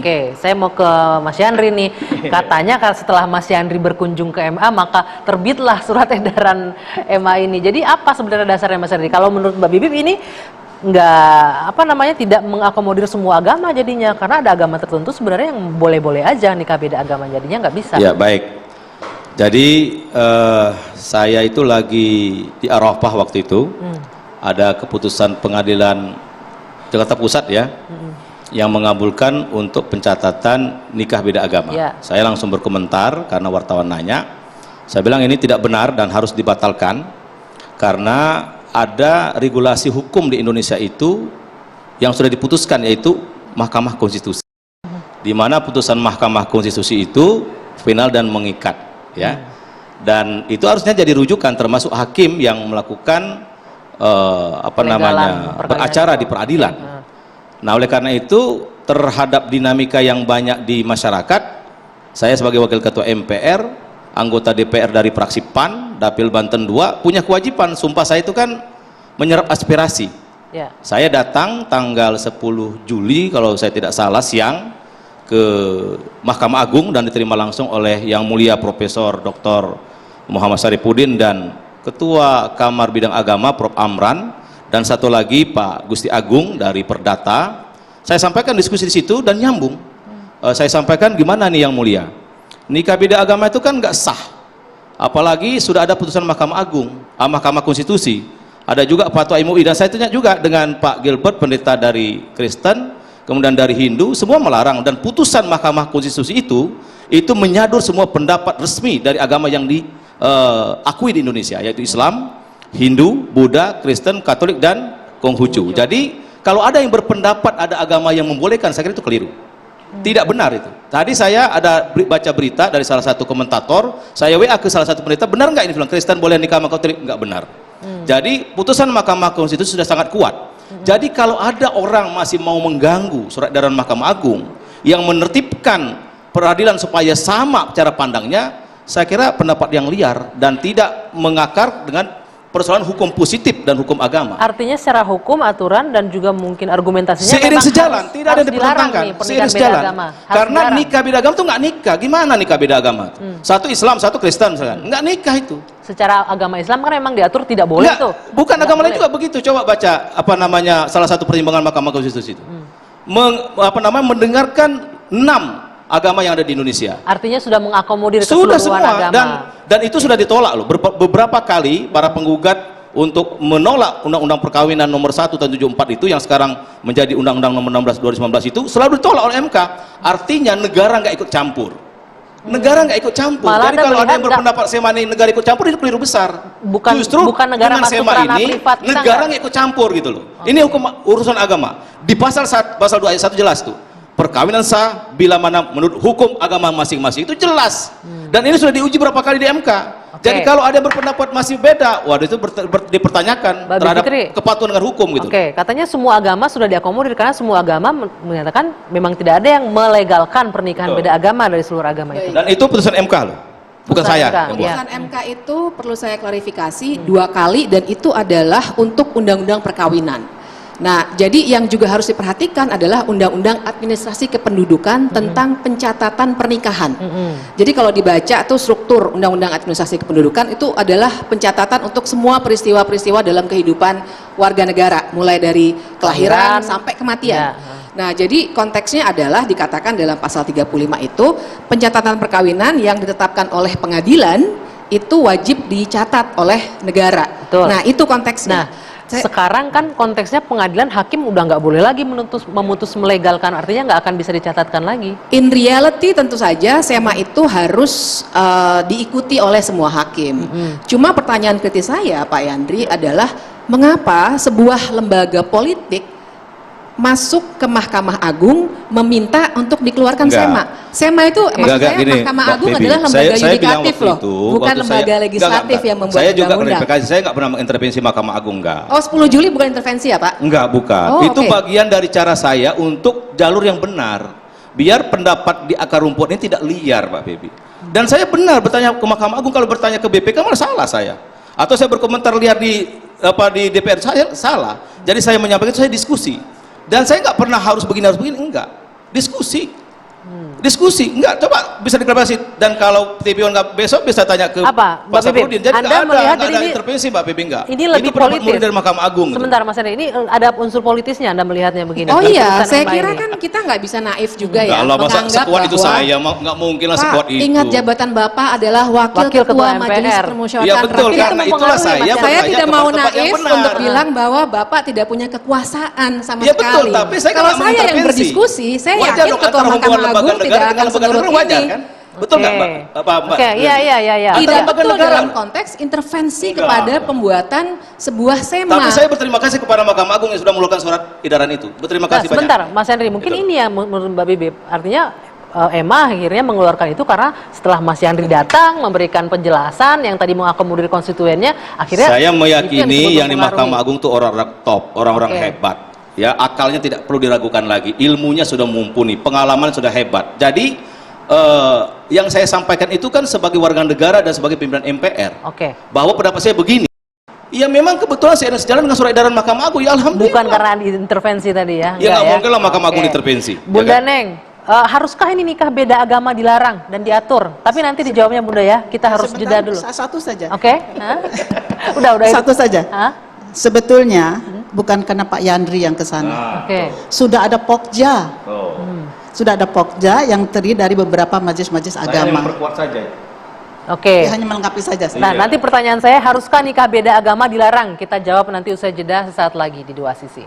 Oke, saya mau ke Mas Yandri nih. Katanya setelah Mas Yandri berkunjung ke MA, maka terbitlah surat edaran MA ini. Jadi apa sebenarnya dasarnya Mas Yandri? Kalau menurut Mbak Bibip ini tidak mengakomodir semua agama jadinya, karena ada agama tertentu sebenarnya yang boleh-boleh aja nikah beda agama, jadinya nggak bisa. Ya baik. Jadi saya itu lagi di Arafah waktu itu, ada keputusan pengadilan Jakarta Pusat ya, yang mengabulkan untuk pencatatan nikah beda agama. Saya langsung berkomentar karena wartawan nanya. Saya bilang ini tidak benar dan harus dibatalkan karena ada regulasi hukum di Indonesia itu yang sudah diputuskan, yaitu Mahkamah Konstitusi. Di mana putusan Mahkamah Konstitusi itu final dan mengikat, ya. Dan itu harusnya jadi rujukan termasuk hakim yang melakukan beracara di peradilan. Nah, oleh karena itu terhadap dinamika yang banyak di masyarakat, saya sebagai wakil ketua MPR, anggota DPR dari fraksi PAN, Dapil Banten 2, punya kewajiban. Sumpah saya itu kan menyerap aspirasi. Saya datang tanggal 10 Juli kalau saya tidak salah siang ke Mahkamah Agung dan diterima langsung oleh Yang Mulia Profesor Dr. Muhammad Syarifudin dan Ketua Kamar Bidang Agama Prof. Amran, dan satu lagi Pak Gusti Agung dari Perdata. Saya sampaikan diskusi di situ dan nyambung. Saya sampaikan gimana nih Yang Mulia, nikah beda agama itu kan nggak sah, apalagi sudah ada putusan Mahkamah Agung, Mahkamah Konstitusi, ada juga fatwa MUI, dan saya tanya juga dengan Pak Gilbert, pendeta dari Kristen, kemudian dari Hindu, semua melarang. Dan putusan Mahkamah Konstitusi itu menyadur semua pendapat resmi dari agama yang diakui di Indonesia, yaitu Islam, Hindu, Buddha, Kristen, Katolik, dan Konghucu. Jadi kalau ada yang berpendapat ada agama yang membolehkan, saya kira itu keliru, tidak benar itu. Tadi saya ada baca berita dari salah satu komentator, saya WA ke salah satu pendeta, benar nggak ini bilang Kristen boleh nikah sama Katolik? Nggak benar. Jadi putusan Mahkamah Konstitusi sudah sangat kuat. Jadi kalau ada orang masih mau mengganggu surat edaran Mahkamah Agung yang menertibkan peradilan supaya sama cara pandangnya, saya kira pendapat yang liar dan tidak mengakar dengan persoalan hukum positif dan hukum agama. Artinya secara hukum, aturan, dan juga mungkin argumentasinya seiring sejalan, tidak ada yang dipertentangkan. Seiring sejalan. Karena nikah beda agama itu nggak nikah. Gimana nikah beda agama? Satu Islam, satu Kristen misalkan. Nggak nikah itu. Secara agama Islam kan memang diatur tidak boleh tuh. Bukan agama lain juga begitu. Coba baca salah satu pertimbangan Mahkamah Konstitusi itu. Mendengarkan 6 agama yang ada di Indonesia. Artinya sudah mengakomodir keseluruhan agama. Dan itu sudah ditolak loh. Beberapa kali para penggugat untuk menolak Undang-Undang Perkawinan nomor 1 tahun 74 itu yang sekarang menjadi Undang-Undang nomor 16 2019 itu selalu ditolak oleh MK. Artinya negara nggak ikut campur. Negara nggak ikut campur. Jadi kalau ada yang berpendapat semani negara ikut campur, itu keliru besar. Justru bukan negara dengan SEMA ini negara nggak ikut campur gitu loh. Ini hukum urusan agama. Di pasal 2 ayat 1 jelas tuh. Perkawinan sah bila mana menurut hukum agama masing-masing, itu jelas. Dan ini sudah diuji berapa kali di MK. Jadi kalau ada yang berpendapat masih beda, waduh itu dipertanyakan terhadap kepatuhan dengan hukum gitu. Katanya semua agama sudah diakomodir karena semua agama menyatakan memang tidak ada yang melegalkan pernikahan beda agama dari seluruh agama itu. Dan itu putusan MK loh, bukan saya yang buat. Putusan MK itu perlu saya klarifikasi 2 kali, dan itu adalah untuk undang-undang perkawinan. Nah, jadi yang juga harus diperhatikan adalah Undang-Undang Administrasi Kependudukan tentang pencatatan pernikahan. Jadi kalau dibaca tuh struktur Undang-Undang Administrasi Kependudukan itu adalah pencatatan untuk semua peristiwa-peristiwa dalam kehidupan warga negara, mulai dari kelahiran sampai kematian. Nah, jadi konteksnya adalah dikatakan dalam pasal 35 itu pencatatan perkawinan yang ditetapkan oleh pengadilan itu wajib dicatat oleh negara. Nah, itu konteksnya. Sekarang kan konteksnya pengadilan, hakim udah nggak boleh lagi memutus melegalkan, artinya nggak akan bisa dicatatkan lagi. In reality tentu saja SEMA itu harus diikuti oleh semua hakim. Cuma pertanyaan kritis saya Pak Yandri adalah mengapa sebuah lembaga politik masuk ke Mahkamah Agung meminta untuk dikeluarkan SEMA. SEMA itu maksud saya Mahkamah Agung adalah lembaga yudikatif loh, bukan lembaga legislatif yang membuat undang-undang. Saya juga pernah mengintervensi Mahkamah Agung, enggak. Oh, 10 Juli bukan intervensi ya Pak? Enggak, bukan. Itu bagian dari cara saya untuk jalur yang benar, biar pendapat di akar rumput ini tidak liar Pak Bebi. Dan saya benar bertanya ke Mahkamah Agung, kalau bertanya ke BPK malah salah saya. Atau saya berkomentar liar di DPR, saya salah. Jadi saya menyampaikan, saya diskusi. Dan saya nggak pernah harus begini enggak. Diskusi. Diskusi, enggak, coba bisa diklarifikasi. Dan kalau TPO enggak, besok bisa tanya ke Apa, Mbak Pak Bibip? Saprudin. Jadi Anda melihat enggak ada ini- intervensi Mbak Bibip, enggak. Ini lebih pendapat politis. murid dari Mahkamah Agung. gitu. Sebentar Mas Henry, ini ada unsur politisnya Anda melihatnya begini. Oh iya, Keputusan saya MA kira ini. kan kita nggak bisa naif juga ya Enggak lah, masa menganggap sekuat itu bahwa, saya, enggak mungkin lah Pak, sekuat itu. ingat jabatan Bapak adalah Wakil Wakil Ketua Ketua MPR. Majelis Permusyawaratan Ya betul, Rakyat. karena itulah saya Saya bertanya tidak kepada mau tempat yang naif benar. untuk bilang bahwa Bapak tidak punya kekuasaan sama Ya betul, sekali. tapi saya Kalau nggak saya yang mengintervensi. berdiskusi, saya Wajar yakin dong, Ketua antara hubungan Mahkamah lembaga Agung negara tidak dengan akan lembaga senurut negara wajar ini. kan? Betul nggak Oke. Mbak? Oke, iya. Tidak lembaga betul negara. dalam konteks intervensi Enggak. kepada pembuatan sebuah SEMA. Tapi saya berterima kasih kepada Mahkamah Agung yang sudah mengeluarkan surat edaran itu. Berterima Nah, kasih sebentar, banyak. Mas Henry, mungkin Betul. ini yang menurut Mbak Bibip, artinya EMA akhirnya mengeluarkan itu karena setelah Mas Yandri datang memberikan penjelasan yang tadi mengakomodir konstituennya, akhirnya Saya itu meyakini yang di mempengaruhi. Mahkamah Agung itu orang-orang top, orang-orang Oke. hebat. Ya, akalnya tidak perlu diragukan lagi, ilmunya sudah mumpuni, pengalaman sudah hebat. Jadi yang saya sampaikan itu kan sebagai warga negara dan sebagai pimpinan MPR. Oke. Bahwa pendapat saya begini. Ya memang kebetulan saya ada sejalan dengan surat edaran Mahkamah Agung. Ya alhamdulillah. Bukan karena intervensi tadi ya? Ya nggak mungkin lah Mahkamah Agung Oke. intervensi. Bunda Ya kan? Neng, haruskah ini nikah beda agama dilarang dan diatur? Tapi nanti dijawabnya Bunda ya, kita harus Sebentar, jeda dulu. Satu saja. Oke? Hah? Udah. Satu saja. Hah? Sebetulnya bukan karena Pak Yandri yang ke sana. Oke. Sudah ada Pokja. Oh. Sudah ada Pokja yang terdiri dari beberapa majelis-majelis Saya hanya agama. memperkuat saja. Oke. Dia hanya melengkapi saja. Nah, Iya. nanti pertanyaan saya, haruskah nikah beda agama dilarang? Kita jawab nanti usai jeda sesaat lagi di Dua Sisi.